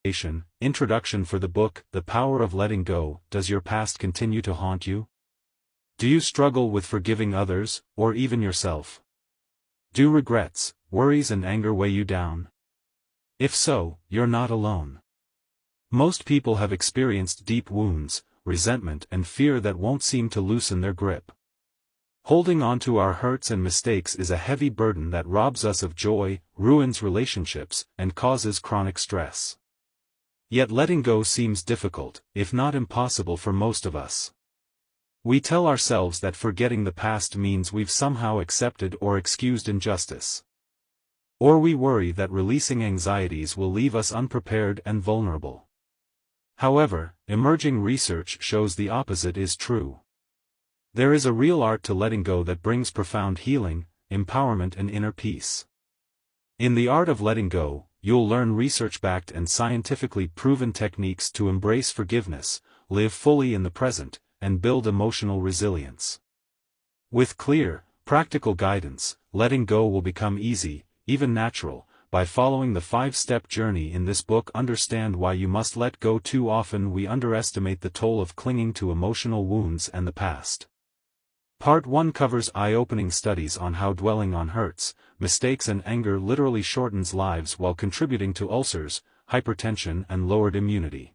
Introduction for the book, The Power of Letting Go. Does your past continue to haunt you? Do you struggle with forgiving others, or even yourself? Do regrets, worries and anger weigh you down? If so, you're not alone. Most people have experienced deep wounds, resentment and fear that won't seem to loosen their grip. Holding on to our hurts and mistakes is a heavy burden that robs us of joy, ruins relationships, and causes chronic stress. Yet letting go seems difficult, if not impossible for most of us. We tell ourselves that forgetting the past means we've somehow accepted or excused injustice. Or we worry that releasing anxieties will leave us unprepared and vulnerable. However, emerging research shows the opposite is true. There is a real art to letting go that brings profound healing, empowerment and inner peace. In the art of letting go, you'll learn research-backed and scientifically proven techniques to embrace forgiveness, live fully in the present, and build emotional resilience. With clear, practical guidance, letting go will become easy, even natural. By following the 5-step journey in this book, understand why you must let go. Too often we underestimate the toll of clinging to emotional wounds and the past. Part 1 covers eye-opening studies on how dwelling on hurts, mistakes and anger literally shortens lives while contributing to ulcers, hypertension and lowered immunity.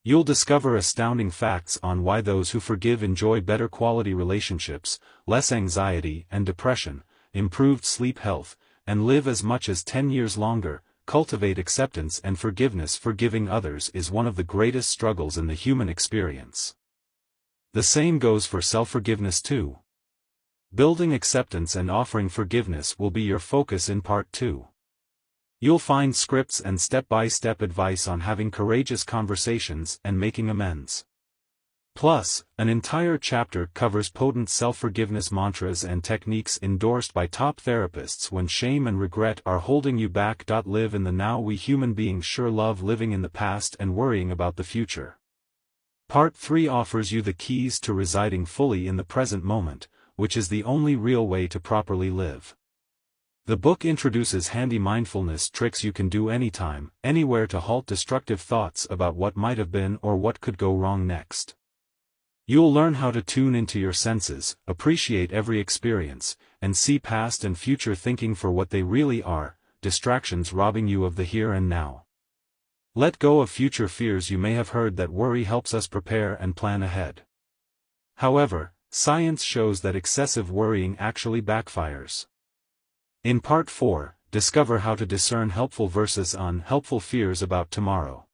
You'll discover astounding facts on why those who forgive enjoy better quality relationships, less anxiety and depression, improved sleep health, and live as much as 10 years longer. Cultivate acceptance and forgiveness. Forgiving others is one of the greatest struggles in the human experience. The same goes for self-forgiveness too. Building acceptance and offering forgiveness will be your focus in Part 2. You'll find scripts and step-by-step advice on having courageous conversations and making amends. Plus, an entire chapter covers potent self-forgiveness mantras and techniques endorsed by top therapists when shame and regret are holding you back. Live in the now. We human beings sure love living in the past and worrying about the future. Part 3 offers you the keys to residing fully in the present moment, which is the only real way to properly live. The book introduces handy mindfulness tricks you can do anytime, anywhere to halt destructive thoughts about what might have been or what could go wrong next. You'll learn how to tune into your senses, appreciate every experience, and see past and future thinking for what they really are, distractions robbing you of the here and now. Let go of future fears. You may have heard that worry helps us prepare and plan ahead. However, science shows that excessive worrying actually backfires. In Part 4, discover how to discern helpful versus unhelpful fears about tomorrow.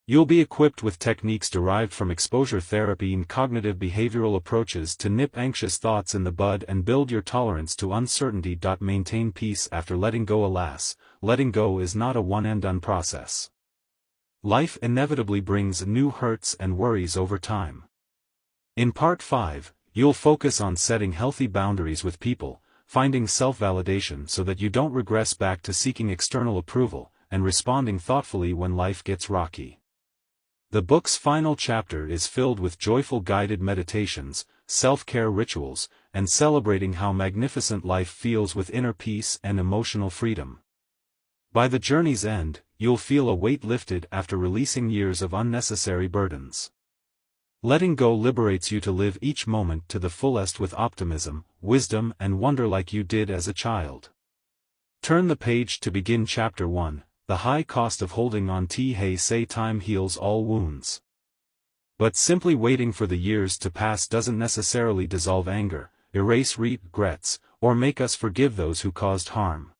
You'll be equipped with techniques derived from exposure therapy and cognitive behavioral approaches to nip anxious thoughts in the bud and build your tolerance to uncertainty. Maintain peace after letting go. Alas, letting go is not a one-and-done process. Life inevitably brings new hurts and worries over time. In Part 5, you'll focus on setting healthy boundaries with people, finding self-validation so that you don't regress back to seeking external approval, and responding thoughtfully when life gets rocky. The book's final chapter is filled with joyful guided meditations, self-care rituals, and celebrating how magnificent life feels with inner peace and emotional freedom. By the journey's end, you'll feel a weight lifted after releasing years of unnecessary burdens. Letting go liberates you to live each moment to the fullest with optimism, wisdom and wonder like you did as a child. Turn the page to begin Chapter 1, The High Cost of Holding On. Say time heals all wounds. But simply waiting for the years to pass doesn't necessarily dissolve anger, erase regrets, or make us forgive those who caused harm.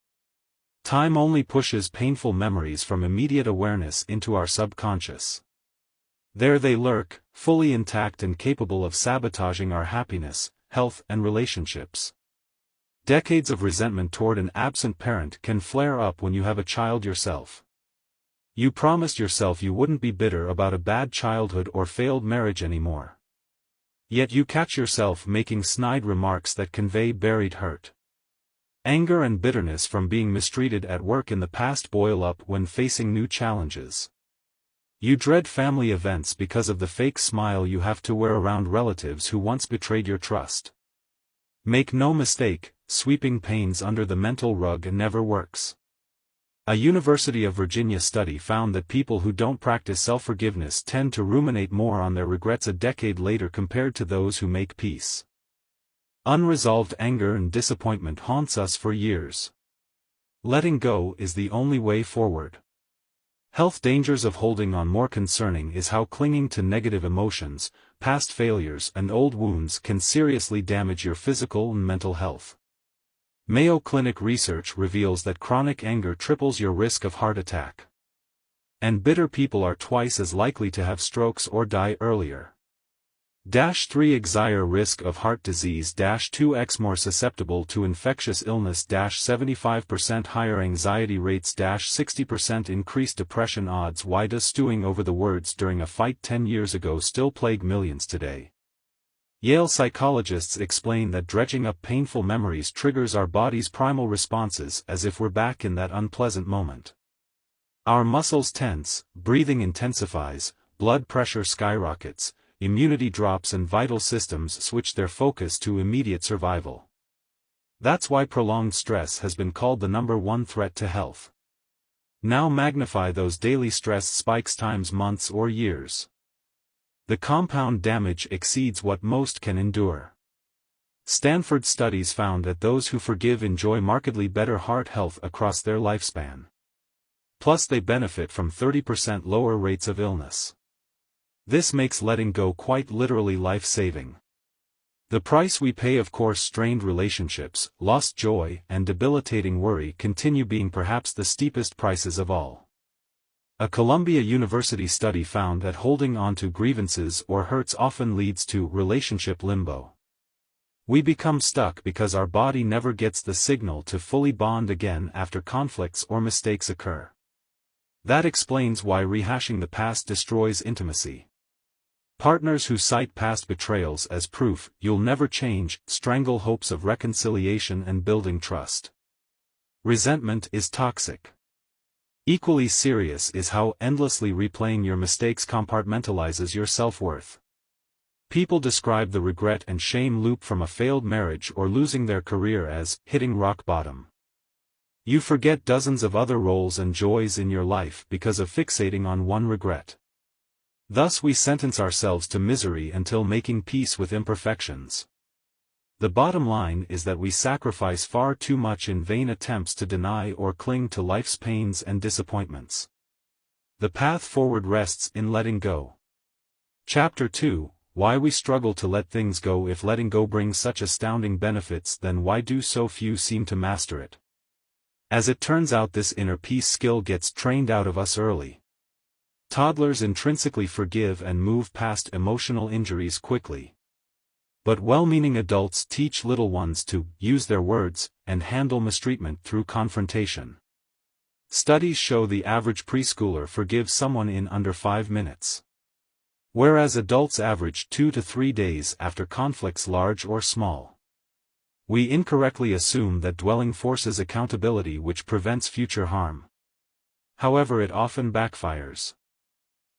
Time only pushes painful memories from immediate awareness into our subconscious. There they lurk, fully intact and capable of sabotaging our happiness, health and relationships. Decades of resentment toward an absent parent can flare up when you have a child yourself. You promised yourself you wouldn't be bitter about a bad childhood or failed marriage anymore. Yet you catch yourself making snide remarks that convey buried hurt. Anger and bitterness from being mistreated at work in the past boil up when facing new challenges. You dread family events because of the fake smile you have to wear around relatives who once betrayed your trust. Make no mistake, sweeping pains under the mental rug never works. A University of Virginia study found that people who don't practice self-forgiveness tend to ruminate more on their regrets a decade later compared to those who make peace. Unresolved anger and disappointment haunts us for years. Letting go is the only way forward. Health dangers of holding on. More concerning is how clinging to negative emotions, past failures and old wounds can seriously damage your physical and mental health. Mayo Clinic research reveals that chronic anger triples your risk of heart attack. And bitter people are twice as likely to have strokes or die earlier. 3x higher risk of heart disease. 2x more susceptible to infectious illness. 75% higher anxiety rates. 60% increased depression odds. Why does stewing over the words during a fight 10 years ago still plague millions today? Yale psychologists explain that dredging up painful memories triggers our body's primal responses as if we're back in that unpleasant moment. Our muscles tense, breathing intensifies, blood pressure skyrockets, immunity drops and vital systems switch their focus to immediate survival. That's why prolonged stress has been called the #1 threat to health. Now magnify those daily stress spikes times months or years. The compound damage exceeds what most can endure. Stanford studies found that those who forgive enjoy markedly better heart health across their lifespan. Plus they benefit from 30% lower rates of illness. This makes letting go quite literally life-saving. The price we pay, of course, strained relationships, lost joy, and debilitating worry continue being perhaps the steepest prices of all. A Columbia University study found that holding on to grievances or hurts often leads to relationship limbo. We become stuck because our body never gets the signal to fully bond again after conflicts or mistakes occur. That explains why rehashing the past destroys intimacy. Partners who cite past betrayals as proof you'll never change strangle hopes of reconciliation and building trust. Resentment is toxic. Equally serious is how endlessly replaying your mistakes compartmentalizes your self-worth. People describe the regret and shame loop from a failed marriage or losing their career as hitting rock bottom. You forget dozens of other roles and joys in your life because of fixating on one regret. Thus we sentence ourselves to misery until making peace with imperfections. The bottom line is that we sacrifice far too much in vain attempts to deny or cling to life's pains and disappointments. The path forward rests in letting go. Chapter 2: Why we struggle to let things go. If letting go brings such astounding benefits, then why do so few seem to master it? As it turns out, this inner peace skill gets trained out of us early. Toddlers intrinsically forgive and move past emotional injuries quickly. But well-meaning adults teach little ones to use their words and handle mistreatment through confrontation. Studies show the average preschooler forgives someone in under 5 minutes. Whereas adults average 2 to 3 days after conflicts large or small. We incorrectly assume that dwelling forces accountability, which prevents future harm. However, it often backfires.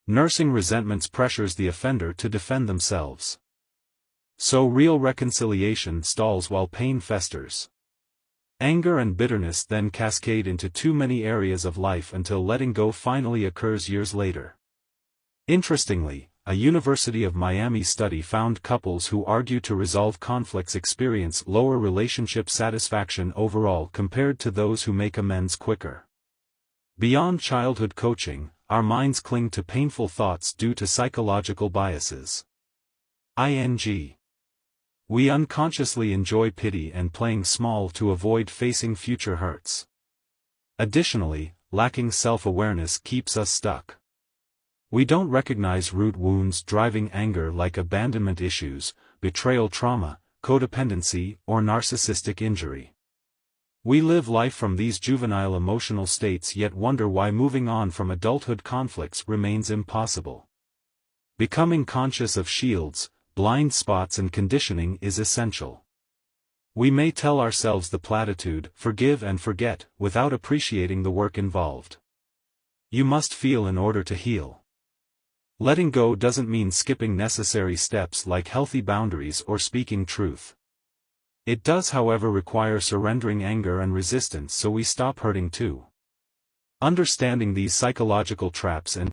Nursing resentments pressures the offender to defend themselves. So real reconciliation stalls while pain festers. Anger and bitterness then cascade into too many areas of life until letting go finally occurs years later. Interestingly, a University of Miami study found couples who argue to resolve conflicts experience lower relationship satisfaction overall compared to those who make amends quicker. Beyond childhood coaching, our minds cling to painful thoughts due to psychological biases. We unconsciously enjoy pity and playing small to avoid facing future hurts. Additionally, lacking self-awareness keeps us stuck. We don't recognize root wounds driving anger like abandonment issues, betrayal trauma, codependency, or narcissistic injury. We live life from these juvenile emotional states yet wonder why moving on from adulthood conflicts remains impossible. Becoming conscious of shields, blind spots and conditioning is essential. We may tell ourselves the platitude, forgive and forget, without appreciating the work involved. You must feel in order to heal. Letting go doesn't mean skipping necessary steps like healthy boundaries or speaking truth. It does, however, require surrendering anger and resistance so we stop hurting too. Understanding these psychological traps and